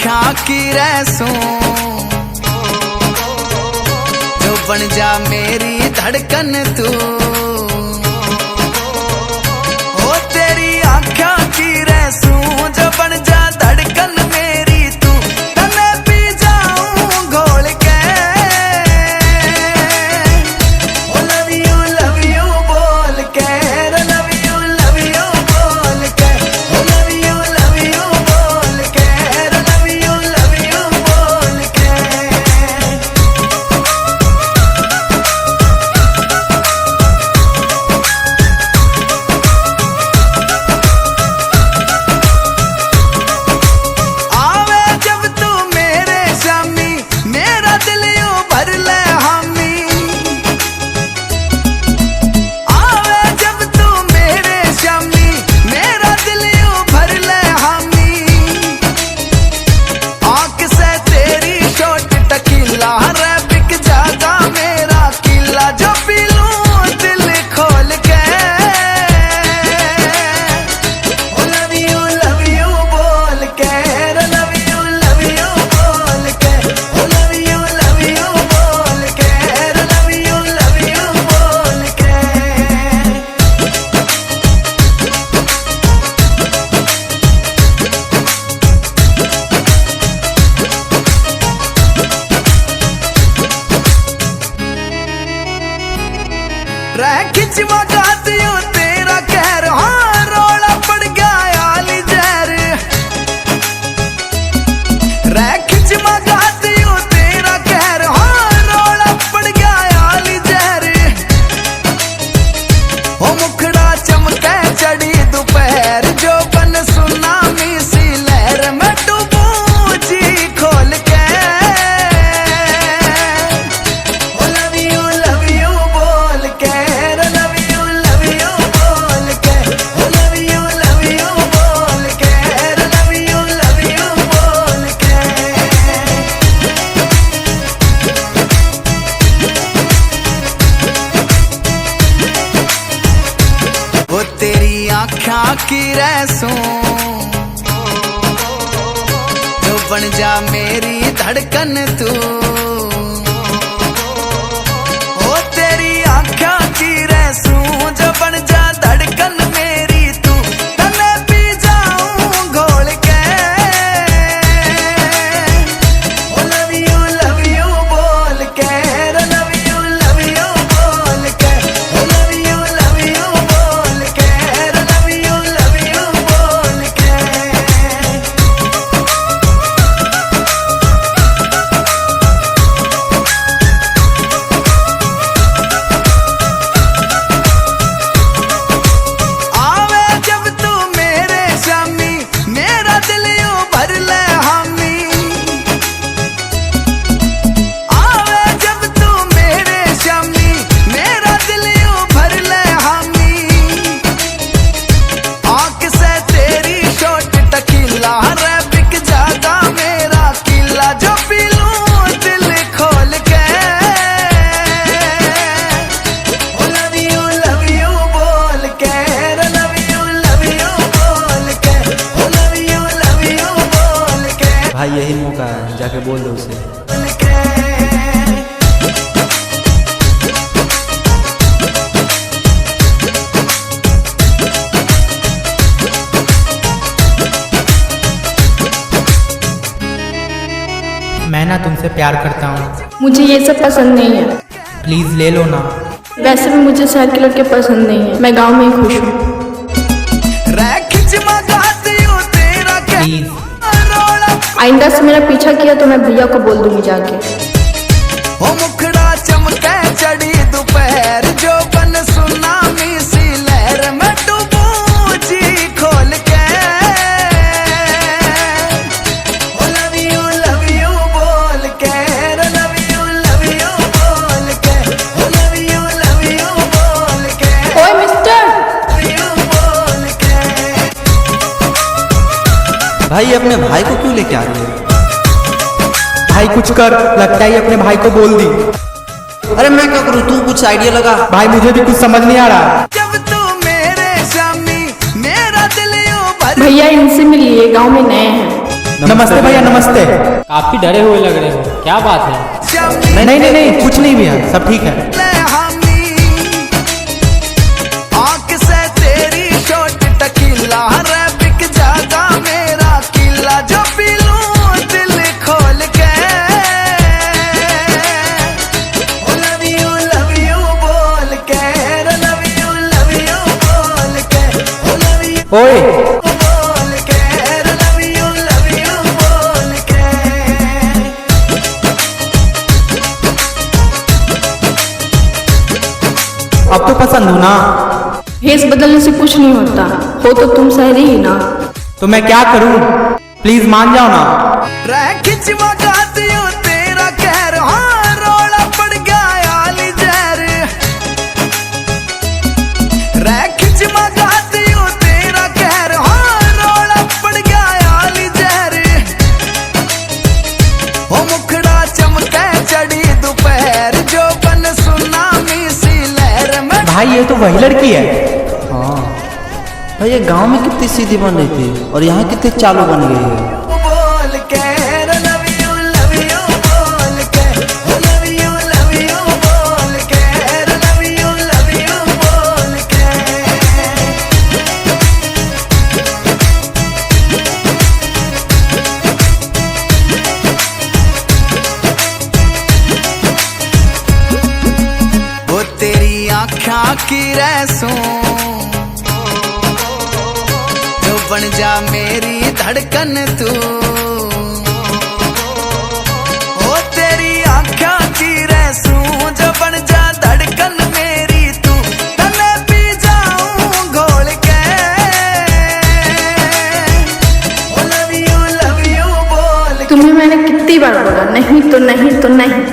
आँखा की रैसू जो बन जा मेरी धड़कन तू। ओ तेरी आँखा की रैसू जो बन जा धड़कन मेरी तू। तने पी जाऊं घोल के ओ लव यू बोल के लव यू बोल के ओ लव यू बोल के लव यू बोल के। आवे जब तू मेरे शामी मेरा दिल यूं भर ले हामी। आवे जब तू मेरे शामी मेरा दिल यूं भर ले हामी। आँख से तेरी शॉट टकीला रे बिक जागा मेरा किला जो पी लूं दिल खोल के। ओ लव यू बोल के लव यू बोल के ओ लव यू बोल के लव यू बोल के। रह खिंचवा गाती हूँ तेरा कहर हाँ रोला पड़ गया आली जहर। रह खिंचवा गाती हूँ तेरा कहर हाँ रोला पड़ गया आली जहर। ओ मुखड़ा चमके चढ़ी दोपहर जो बन सुनामी सी लहर में डूबूं जी खोल के। ओ लव यू बोल के लव यू बोल के ओ लव यू बोल के लव यू बोल के। वो तेरी आँखा की रैसू जो बन जा मेरी धड़कन तू। ओ तेरी आँखा की रैसू जो बन जा धड़कन मेरी तू। तने पी जाऊं घोल के ओ लव यू बोल के लव यू बोल के ओ लव यू बोल के लव यू बोल के। आवे जब तू मेरे शामी मेरा दिल यूं भर ले हामी। आवे जब तू मेरे शामी मेरा दिल यूं भर ले हामी। आँख से तेरी शॉट टकीला रे बिक जागा मेरा किला जो पी लूं दिल खोल के। ओ लव यू बोल के लव यू बोल के ओ लव यू बोल के भाई यही मौका है, जाके बोल दो उसे। बोल के। मैं ना तुमसे प्यार करता हूँ, मुझे ये सब पसंद नहीं है। प्लीज ले लो ना। वैसे भी मुझे शहर के लड़के पसंद नहीं है, मैं गांव में ही खुश हूँ। रह खिंचवा गाती हूँ तेरा प्लीज रोला। आइंदा से मेरा पीछा किया तो मैं भैया को बोल दूंगी जाके। ओ मुखड़ा चमके चढ़ी दोपहर जो बन सुनामी सी लहर में डूबूं जी खोल के। ओ लव यू बोल के लव यू बोल के ओ लव यू बोल के ओए मिस्टर, लव यू बोल के। भाई अपने भाई को क्यों लेके आ रहे हो? भाई कुछ कर, लगता है अपने भाई को बोल दी। अरे मैं क्या करूँ, तू कुछ आइडिया लगा। भाई मुझे भी कुछ समझ नहीं आ रहा। जब तू मेरे शामी मेरा दिल यूं भर। भैया इनसे मिलिए, गांव में नए हैं। नमस्ते भैया नमस्ते। काफी डरे हुए लग रहे हो, क्या बात है? नहीं नहीं नहीं कुछ नहीं भैया, सब ठीक है। आंख से तेरी शॉट टकीला रे बिक जाता मेरा किला जो पी लूं दिल खोल के। लव यू बोल के लव यू बोल के लव यू ओए बोल के लव यू बोल के। अब तो पसंद हो ना? भेस बदलने से कुछ नहीं होता, हो तो तुम सहरी ही ना। तो मैं क्या करूं, प्लीज मान जाओ ना। रह खिंचवा गाती हूँ तेरा कहर, हाँ रोड़ा पड़ गया आली जहर। रह खिंचवा गाती हूँ तेरा कहर, हाँ रोड़ा पड़ गया आली जहर। हो मुखड़ा चमके चढ़ी दोपहर जो बन सुनामी सी लहर में। भाई ये तो वही लड़की है। भाई ये गांव में कितनी सीधी बन रही थी और यहाँ कितनी चालू बन गई है। बोल के लव यू बोल के लव यू बोल के लव यू बोल के। वो तेरी आँखा की रैसूं जो बन जा मेरी धड़कन तू। ओ तेरी आँखा की रैसूं जो बन जा धड़कन मेरी तू। तने पी जाऊं घोल के लव यू बोल के। तुम्हें मैंने कितनी बार बोला नहीं तो नहीं तो नहीं।